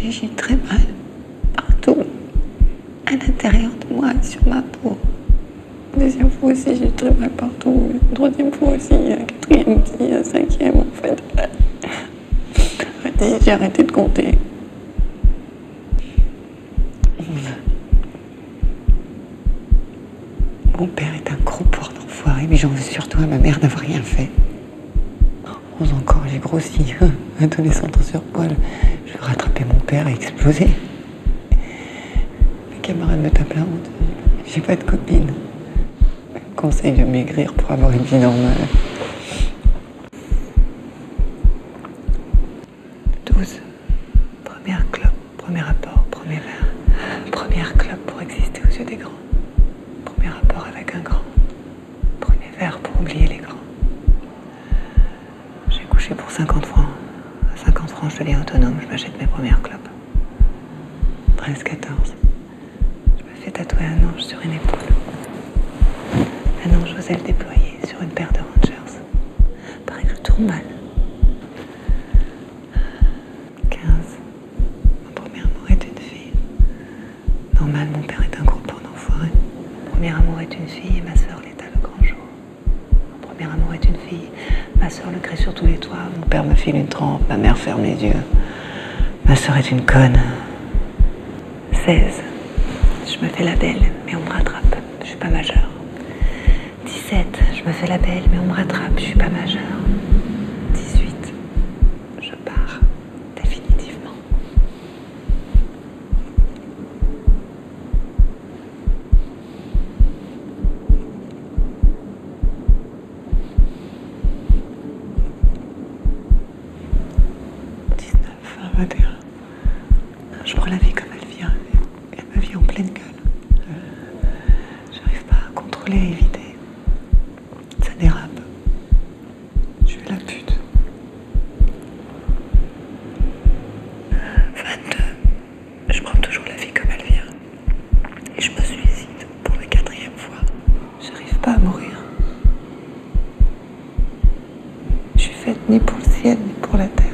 J'ai très mal, partout, à l'intérieur de moi et sur ma peau. La deuxième fois aussi, j'ai très mal partout. La troisième fois aussi, la quatrième aussi, la cinquième en fait. J'ai arrêté de compter. Mon père est un gros porc d'enfoiré, mais j'en veux surtout à ma mère d'avoir rien fait. 11 ans encore, j'ai grossi, adolescente en surpoids. Je vais rattraper mon père et exploser. Mes camarades me tapent la honte. J'ai pas de copine. Ils me conseillent de maigrir pour avoir une vie normale. 12. Première clope, premier rapport, premier verre. Première clope pour exister aux yeux des grands. Premier rapport avec un grand. Premier verre pour oublier les grands. J'ai couché pour 50 francs. À 50 francs, je deviens autonome, je m'achète mes premières clopes. 13, 14. Je me fais tatouer un ange sur une épaule. Un ange aux ailes déployées sur une paire de Rangers. Paraît que je tourne mal. 15. Mon premier amour est une fille. Normal, mon père est un gros porc d'enfoiré. Mon premier amour est une fille et ma sœur l'étale le grand jour. Mon premier amour est une fille. Ma sœur le crie sur tous les toits. Mon père me file une trempe. Ma mère ferme les yeux. Ma sœur est une conne. 16. Je me fais la belle, mais on me rattrape. Je suis pas majeure. 17. Je me fais la belle, mais on me rattrape. Je suis pas majeure. 18. Je pars. Définitivement. Je prends la vie comme elle vient. Elle me vit en pleine gueule. J'arrive pas à contrôler, à éviter. Ça dérape. Je suis la pute. 22. Je prends toujours la vie comme elle vient. Et je me suicide pour la 4e fois. J'arrive pas à mourir. Je suis faite ni pour le ciel, ni pour la terre.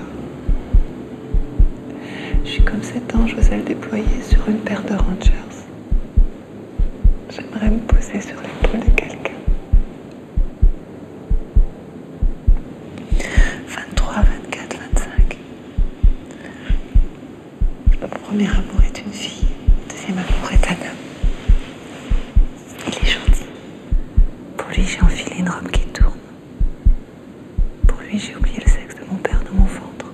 Je suis comme cet ange aux ailes déployées sur une paire de Rangers. J'aimerais me poser sur l'épaule de quelqu'un. 23, 24, 25. Mon premier amour est une fille. Mon deuxième amour est un homme. Il est gentil. Pour lui, j'ai enfilé une robe qui tourne. Pour lui, j'ai oublié le sexe de mon père dans mon ventre.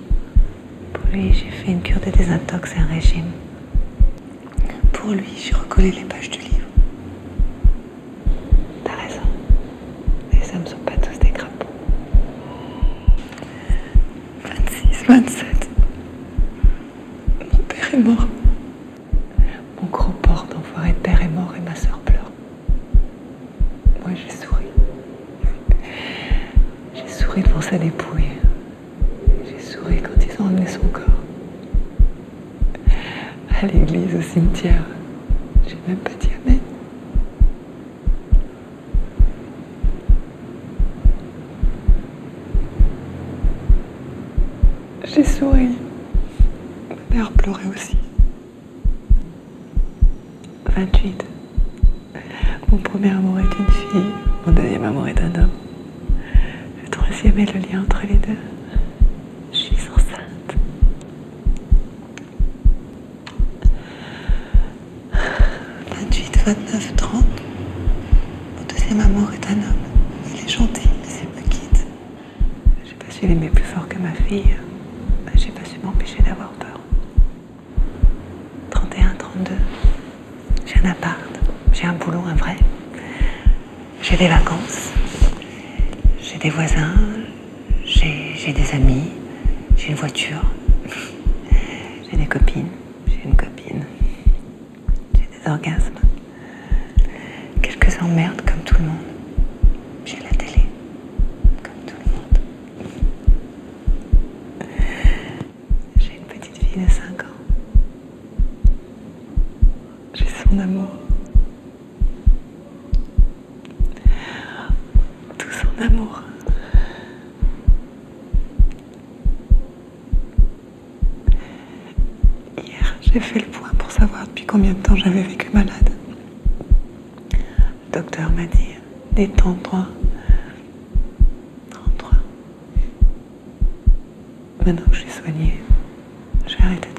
Pour lui, j'ai fait une cure de désintox et un régime. Pour lui, j'ai recollé les pages du livre. T'as raison. Les hommes sont pas tous des crapauds. 26, 27. Mon père est mort. Mon gros porc d'enfoiré de père est mort et ma sœur pleure. Moi, j'ai souri. J'ai souri devant sa dépouille. J'ai souri quand ils ont emmené son corps. À l'église, au cimetière, j'ai même pas dit amen. J'ai souri. Ma mère pleurait aussi. 28. Mon premier amour est une fille. Mon deuxième amour est un homme. Le troisième est le lien entre les deux. Je suis enceinte. 28, 29, 30. Mon deuxième amour est un homme. Il est gentil, mais s'il me quitte. J'ai pas su l'aimer plus fort que ma fille. J'ai pas su m'empêcher d'avoir peur. 31, 32. J'ai un appart. J'ai un boulot, un vrai. J'ai des vacances. J'ai des voisins. J'ai des amis. J'ai une voiture. J'ai des copines. J'ai une copine. J'ai des orgasmes. Quelques emmerdes comme tout le monde. J'ai la télé. Comme tout le monde. J'ai une petite fille de 5 ans. J'ai son amour. Tout son amour. Hier, J'ai fait le point pour savoir depuis combien de temps j'avais vécu malade. Le docteur m'a dit, détends-toi. 33. Maintenant que je suis soignée, j'ai arrêté de